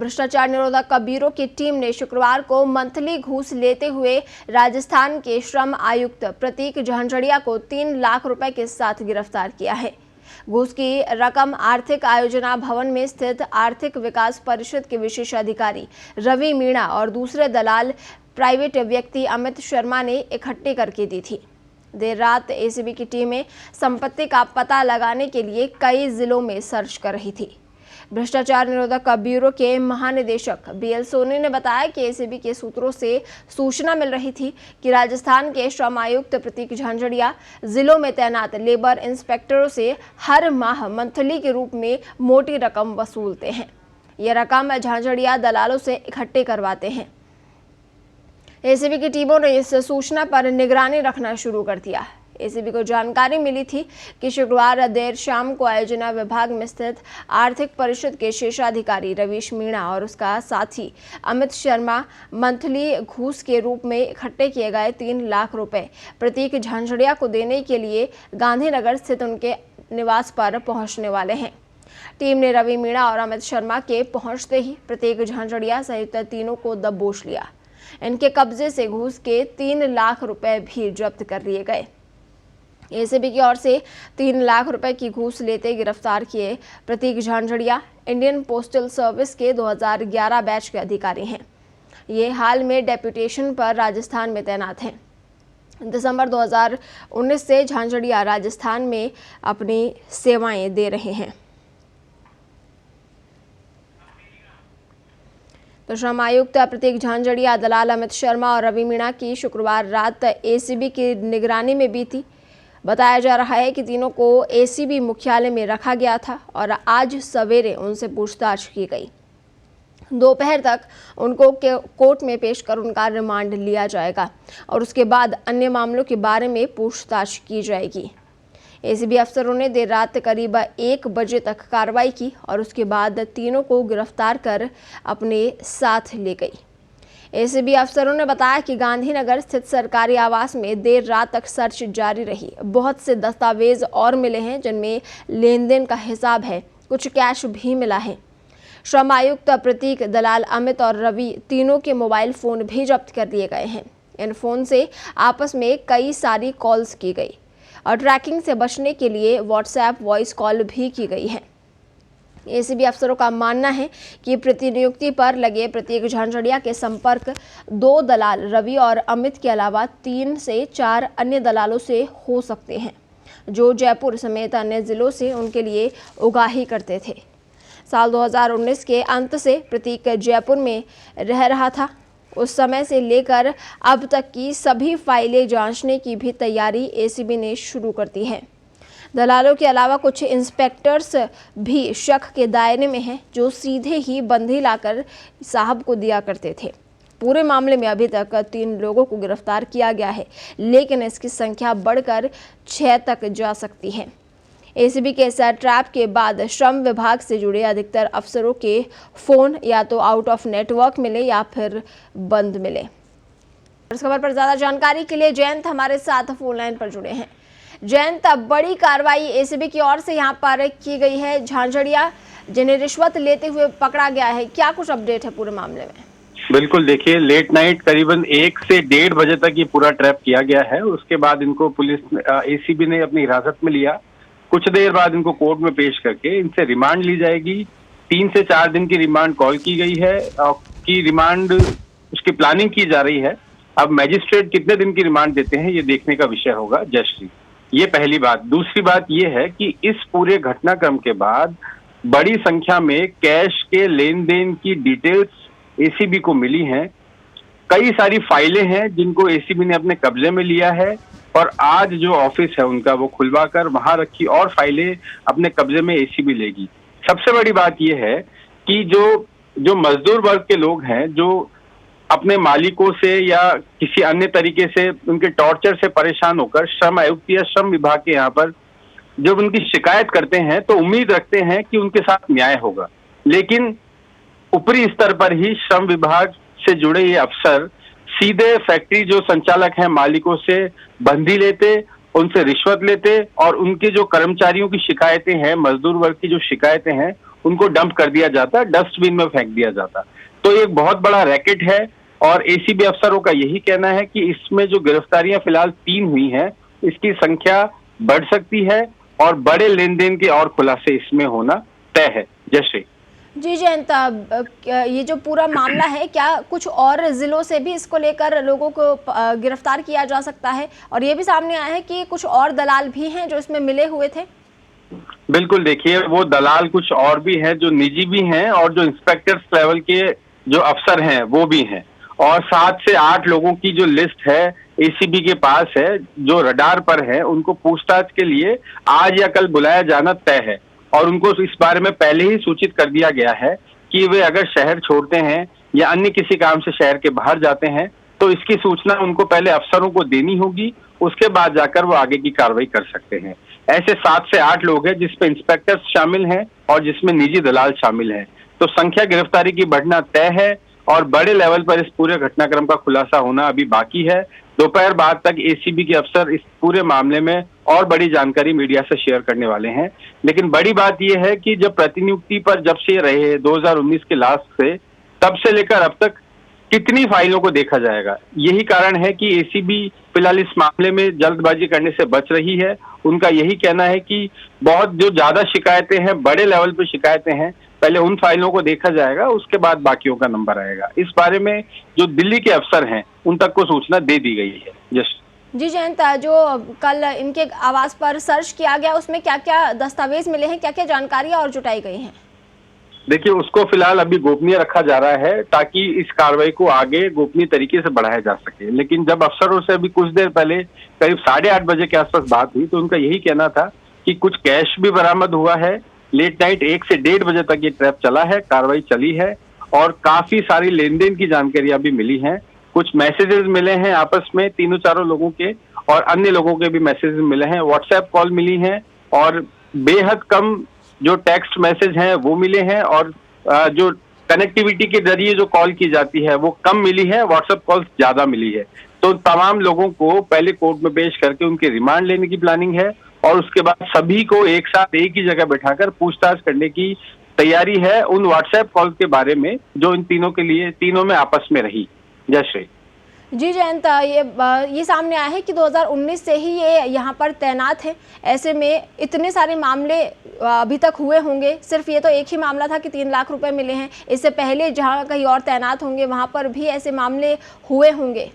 भ्रष्टाचार निरोधक ब्यूरो की टीम ने शुक्रवार को मंथली घूस लेते हुए राजस्थान के श्रम आयुक्त प्रतीक झांझड़िया को 3 लाख रुपए के साथ गिरफ्तार किया है। घूस की रकम आर्थिक आयोजना भवन में स्थित आर्थिक विकास परिषद के विशेष अधिकारी रवि मीणा और दूसरे दलाल प्राइवेट व्यक्ति अमित शर्मा ने इकट्ठे करके दी थी। देर रात एसीबी की टीमें संपत्ति का पता लगाने के लिए कई जिलों में सर्च कर रही थी। भ्रष्टाचार निरोधक ब्यूरो के महानिदेशक बीएल सोनी ने बताया कि एसीबी के सूत्रों से सूचना मिल रही थी कि राजस्थान के श्रम आयुक्त प्रतीक झांझड़िया जिलों में तैनात लेबर इंस्पेक्टरों से हर माह मंथली के रूप में मोटी रकम वसूलते हैं। यह रकम झांझड़िया दलालों से इकट्ठे करवाते हैं। एसीबी की टीमों ने इस सूचना पर निगरानी रखना शुरू कर दिया। एसीबी को जानकारी मिली थी कि शुक्रवार देर शाम को आयोजना विभाग में स्थित आर्थिक परिषद के शेषाधिकारी रवीश मीणा और उसका साथी अमित शर्मा मंथली घूस के रूप में इकट्ठे किए गए 3 लाख रुपए प्रतीक झांझड़िया को देने के लिए गांधीनगर स्थित उनके निवास पर पहुंचने वाले हैं। टीम ने रवि मीणा और अमित शर्मा के पहुंचते ही प्रतीक झांझड़िया सहित तीनों को दबोच लिया। इनके कब्जे से घूस के 3 लाख रुपए भी जब्त कर लिए गए। एसीबी की ओर से 3 लाख रुपए की घूस लेते गिरफ्तार किए प्रतीक झांझड़िया इंडियन पोस्टल सर्विस के 2011 बैच के अधिकारी हैं। ये हाल में डेप्यूटेशन पर राजस्थान में तैनात हैं। दिसंबर 2019 से झांझड़िया राजस्थान में अपनी सेवाएं दे रहे हैं। तो श्रम आयुक्त प्रतीक झांझड़िया, दलाल अमित शर्मा और रवि मीणा की शुक्रवार रात एसीबी की निगरानी में बीती। बताया जा रहा है कि तीनों को एसीबी मुख्यालय में रखा गया था और आज सवेरे उनसे पूछताछ की गई। दोपहर तक उनको कोर्ट में पेश कर उनका रिमांड लिया जाएगा और उसके बाद अन्य मामलों के बारे में पूछताछ की जाएगी। एसीबी अफसरों ने देर रात करीब 1 बजे तक कार्रवाई की और उसके बाद तीनों को गिरफ्तार कर अपने साथ ले गई। एसीबी अफसरों ने बताया कि गांधीनगर स्थित सरकारी आवास में देर रात तक सर्च जारी रही। बहुत से दस्तावेज और मिले हैं जिनमें लेन देन का हिसाब है। कुछ कैश भी मिला है। श्रम आयुक्त प्रतीक, दलाल अमित और रवि तीनों के मोबाइल फोन भी जब्त कर लिए गए हैं। इन फोन से आपस में कई सारी कॉल्स की गई और ट्रैकिंग से बचने के लिए व्हाट्सएप वॉइस कॉल भी की गई है। एसीबी अफसरों का मानना है कि प्रतिनियुक्ति पर लगे प्रतीक झांझड़िया के संपर्क 2 दलाल रवि और अमित के अलावा 3 से 4 अन्य दलालों से हो सकते हैं, जो जयपुर समेत अन्य जिलों से उनके लिए उगाही करते थे। साल 2019 के अंत से प्रतीक जयपुर में रह रहा था। उस समय से लेकर अब तक की सभी फाइलें जांचने की भी तैयारी एसीबी ने शुरू कर दी है। दलालों के अलावा कुछ इंस्पेक्टर्स भी शक के दायरे में हैं, जो सीधे ही बंदी लाकर साहब को दिया करते थे। पूरे मामले में अभी तक 3 लोगों को गिरफ्तार किया गया है, लेकिन इसकी संख्या बढ़कर 6 तक जा सकती है। एसीबी के इस ट्रैप के बाद श्रम विभाग से जुड़े अधिकतर अफसरों के फोन या तो आउट ऑफ नेटवर्क मिले या फिर बंद मिले। इस खबर पर ज्यादा जानकारी के लिए जयंत हमारे साथ फोन लाइन पर जुड़े हैं। जयंत, बड़ी कार्रवाई एसीबी की ओर से यहाँ पर की गई है। झांझड़िया जिन्हें रिश्वत लेते हुए पकड़ा गया है, क्या कुछ अपडेट है पूरे मामले में? बिल्कुल, देखिए, लेट नाइट करीबन 1 से 1:30 बजे तक ये पूरा ट्रैप किया गया है। उसके बाद इनको पुलिस एसीबी ने अपनी हिरासत में लिया। कुछ देर बाद इनको कोर्ट में पेश करके इनसे रिमांड ली जाएगी। 3 से 4 दिन की रिमांड कॉल की गई है कि रिमांड उसकी प्लानिंग की जा रही है। अब मैजिस्ट्रेट कितने दिन की रिमांड देते हैं, ये देखने का विषय होगा। जयश्री, ये पहली बात। दूसरी बात ये है कि इस पूरे घटनाक्रम के बाद बड़ी संख्या में कैश के लेन देन की डिटेल्स एसीबी को मिली हैं। कई सारी फाइलें हैं जिनको एसीबी ने अपने कब्जे में लिया है और आज जो ऑफिस है उनका वो खुलवाकर वहां रखी और फाइलें अपने कब्जे में एसीबी लेगी। सबसे बड़ी बात यह है कि जो मजदूर वर्ग के लोग हैं, जो अपने मालिकों से या किसी अन्य तरीके से उनके टॉर्चर से परेशान होकर श्रम आयुक्त या श्रम विभाग के यहाँ पर जब उनकी शिकायत करते हैं तो उम्मीद रखते हैं कि उनके साथ न्याय होगा। लेकिन ऊपरी स्तर पर ही श्रम विभाग से जुड़े ये अफसर सीधे फैक्ट्री जो संचालक हैं मालिकों से बंधी लेते, उनसे रिश्वत लेते और उनके जो कर्मचारियों की शिकायतें हैं, मजदूर वर्ग की जो शिकायतें हैं, उनको डंप कर दिया जाता, डस्टबिन में फेंक दिया जाता। तो ये एक बहुत बड़ा रैकेट है और एसीबी अफसरों का यही कहना है कि इसमें जो गिरफ्तारियां फिलहाल 3 हुई हैं, इसकी संख्या बढ़ सकती है और बड़े लेन देन के और खुलासे इसमें होना तय है। जयश्री जी जयंत, ये जो पूरा मामला है, क्या कुछ और जिलों से भी इसको लेकर लोगों को गिरफ्तार किया जा सकता है? और ये भी सामने आया है कि कुछ और दलाल भी हैं जो इसमें मिले हुए थे। बिल्कुल, देखिए वो दलाल कुछ और भी हैं जो निजी भी हैं और जो इंस्पेक्टर्स लेवल के जो अफसर हैं वो भी हैं, और 7 से 8 लोगों की जो लिस्ट है एसीबी के पास है, जो रडार पर है, उनको पूछताछ के लिए आज या कल बुलाया जाना तय है और उनको इस बारे में पहले ही सूचित कर दिया गया है कि वे अगर शहर छोड़ते हैं या अन्य किसी काम से शहर के बाहर जाते हैं तो इसकी सूचना उनको पहले अफसरों को देनी होगी, उसके बाद जाकर वो आगे की कार्रवाई कर सकते हैं। ऐसे 7 से 8 लोग हैं जिसमें इंस्पेक्टर्स शामिल हैं और जिसमें निजी दलाल शामिल हैं। तो संख्या गिरफ्तारी की बढ़ना तय है और बड़े लेवल पर इस पूरे घटनाक्रम का खुलासा होना अभी बाकी है। दोपहर बाद तक एसीबी के अफसर इस पूरे मामले में और बड़ी जानकारी मीडिया से शेयर करने वाले हैं। लेकिन बड़ी बात यह है कि जब प्रतिनियुक्ति पर जब से रहे 2019 के लास्ट से, तब से लेकर अब तक कितनी फाइलों को देखा जाएगा। यही कारण है कि एसीबी फिलहाल इस मामले में जल्दबाजी करने से बच रही है। उनका यही कहना है कि बहुत जो ज्यादा शिकायतें हैं, बड़े लेवल पे शिकायतें हैं, पहले उन फाइलों को देखा जाएगा, उसके बाद बाकियों का नंबर आएगा। इस बारे में जो दिल्ली के अफसर हैं उन तक को सूचना दे दी गई है। जी जयंत, जो कल इनके आवास पर सर्च किया गया उसमें क्या क्या दस्तावेज मिले हैं, क्या क्या जानकारियां और जुटाई गई हैं? देखिए, उसको फिलहाल अभी गोपनीय रखा जा रहा है ताकि इस कार्रवाई को आगे गोपनीय तरीके से बढ़ाया जा सके। लेकिन जब अफसरों से अभी कुछ देर पहले करीब 8:30 बजे के आसपास बात हुई तो उनका यही कहना था कि कुछ कैश भी बरामद हुआ है। लेट नाइट 1 से 1:30 बजे तक ये ट्रैप चला है, कार्रवाई चली है और काफी सारी लेन देन की जानकारियां भी मिली हैं। कुछ मैसेजेस मिले हैं आपस में 3-4 लोगों के और अन्य लोगों के भी मैसेजेस मिले हैं। व्हाट्सएप कॉल मिली हैं और बेहद कम जो टेक्स्ट मैसेज हैं वो मिले हैं और जो कनेक्टिविटी के जरिए जो कॉल की जाती है वो कम मिली है, व्हाट्सएप कॉल्स ज्यादा मिली है। तो तमाम लोगों को पहले कोर्ट में पेश करके उनके रिमांड लेने की प्लानिंग है और उसके बाद सभी को एक साथ एक ही जगह बैठाकर पूछताछ करने की तैयारी है उन व्हाट्सएप कॉल के बारे में जो इन तीनों में आपस में रही। जयश्री जी जयंत, ये सामने आया है कि 2019 से ही ये यहाँ पर तैनात है। ऐसे में इतने सारे मामले अभी तक हुए होंगे, सिर्फ ये तो एक ही मामला था कि 3 लाख रुपए मिले हैं। इससे पहले जहाँ कहीं और तैनात होंगे वहाँ पर भी ऐसे मामले हुए होंगे।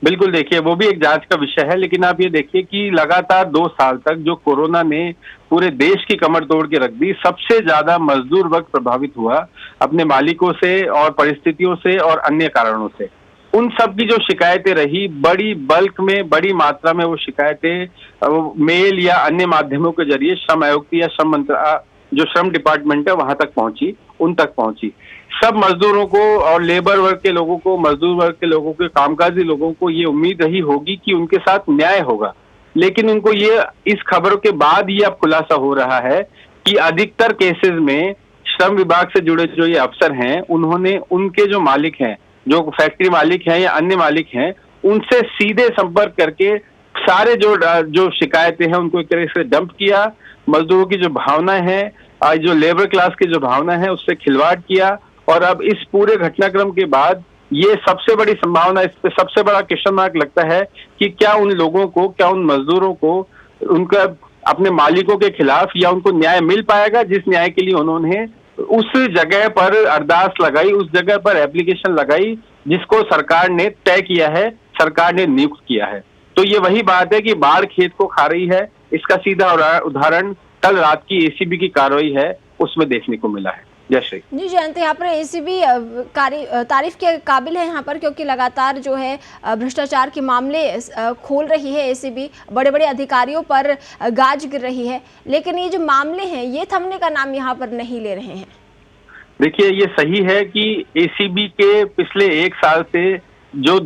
बिल्कुल, देखिए वो भी एक जांच का विषय है। लेकिन आप ये देखिए कि लगातार 2 साल तक जो कोरोना ने पूरे देश की कमर तोड़ के रख दी, सबसे ज्यादा मजदूर वर्ग प्रभावित हुआ अपने मालिकों से और परिस्थितियों से और अन्य कारणों से। उन सब की जो शिकायतें रही, बड़ी बल्क में, बड़ी मात्रा में वो शिकायतें मेल या अन्य माध्यमों के जरिए श्रम आयुक्त या जो श्रम डिपार्टमेंट है वहां तक पहुंची, उन तक पहुंची। सब मजदूरों को और लेबर वर्ग के लोगों को, मजदूर वर्ग के लोगों के, कामकाजी लोगों को ये उम्मीद रही होगी कि उनके साथ न्याय होगा। लेकिन उनको ये इस खबरों के बाद ये अब खुलासा हो रहा है कि अधिकतर केसेस में श्रम विभाग से जुड़े जो ये अफसर हैं, उन्होंने उनके जो मालिक हैं, जो फैक्ट्री मालिक हैं या अन्य मालिक हैं, उनसे सीधे संपर्क करके सारे जो शिकायतें हैं उनको एक तरह से डंप किया। मजदूरों की जो भावना है, जो लेबर क्लास की जो भावना है, उससे खिलवाड़ किया। और अब इस पूरे घटनाक्रम के बाद ये सबसे बड़ी संभावना, इस पे सबसे बड़ा क्वेश्चन मार्क लगता है कि क्या उन लोगों को, क्या उन मजदूरों को उनका अपने मालिकों के खिलाफ या उनको न्याय मिल पाएगा जिस न्याय के लिए उन्होंने उस जगह पर अरदास लगाई, उस जगह पर एप्लीकेशन लगाई जिसको सरकार ने तय किया है, सरकार ने नियुक्त किया है। तो ये वही बात है कि बाढ़ खेत को खा रही है। इसका सीधा उदाहरण कल रात की एसीबी की कार्रवाई है, उसमें देखने को मिला है। जयश्री जी जयंत, यहाँ पर एसीबी तारीफ के काबिल है यहाँ पर, क्योंकि लगातार जो है भ्रष्टाचार के मामले खोल रही है एसीबी, बड़े बड़े अधिकारियों पर गाज गिर रही है। लेकिन ये जो मामले हैं ये थमने का नाम यहाँ पर नहीं ले रहे हैं। देखिए, ये सही है कि एसीबी के पिछले 1 साल से जो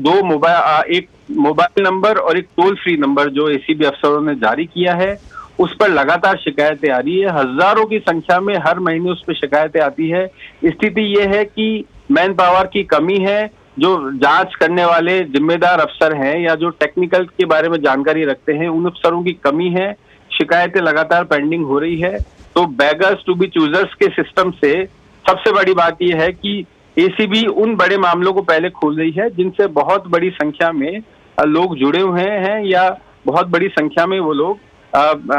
एक मोबाइल नंबर और एक टोल फ्री नंबर जो एसीबी अफसरों ने जारी किया है, उस पर लगातार शिकायतें आ रही है। हजारों की संख्या में हर महीने उस पर शिकायतें आती है। स्थिति ये है कि मैन पावर की कमी है। जो जांच करने वाले जिम्मेदार अफसर हैं या जो टेक्निकल के बारे में जानकारी रखते हैं, उन अफसरों की कमी है। शिकायतें लगातार पेंडिंग हो रही है। तो बेगर्स टू बी चूजर्स के सिस्टम से सबसे बड़ी बात यह है कि एसीबी उन बड़े मामलों को पहले खोल रही है जिनसे बहुत बड़ी संख्या में लोग जुड़े हुए हैं, या बहुत बड़ी संख्या में वो लोग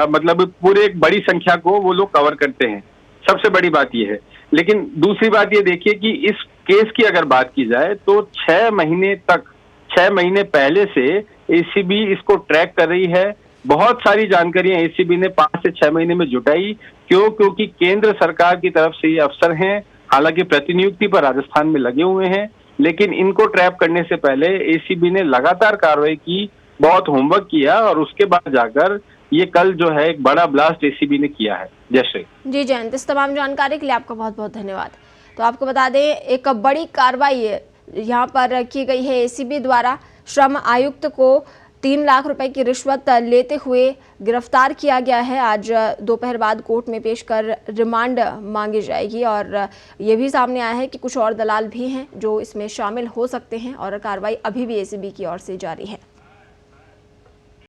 मतलब पूरे एक बड़ी संख्या को वो लोग कवर करते हैं। सबसे बड़ी बात यह है। लेकिन दूसरी बात ये देखिए कि इस केस की अगर बात की जाए तो 6 महीने पहले से एसीबी इसको ट्रैक कर रही है। बहुत सारी जानकारियां एसीबी ने 5 से 6 महीने में जुटाई। क्योंकि केंद्र सरकार की तरफ से ये अफसर हैं, हालांकि प्रतिनियुक्ति पर राजस्थान में लगे हुए हैं, लेकिन इनको ट्रैप करने से पहले एसीबी ने लगातार कार्रवाई की, बहुत होमवर्क किया, और उसके बाद जाकर ये कल जो है एक बड़ा ब्लास्ट एसीबी ने किया है। जयश्री जी जयंत, इस तमाम जानकारी के लिए आपका बहुत बहुत धन्यवाद। तो आपको बता दें, एक बड़ी कार्रवाई यहाँ पर की गई है। एसीबी द्वारा श्रम आयुक्त को 3 लाख रुपए की रिश्वत लेते हुए गिरफ्तार किया गया है। आज दोपहर बाद कोर्ट में पेश कर रिमांड मांगी जाएगी, और ये भी सामने आया है कि कुछ और दलाल भी हैं जो इसमें शामिल हो सकते हैं, और कार्रवाई अभी भी एसीबी की ओर से जारी है।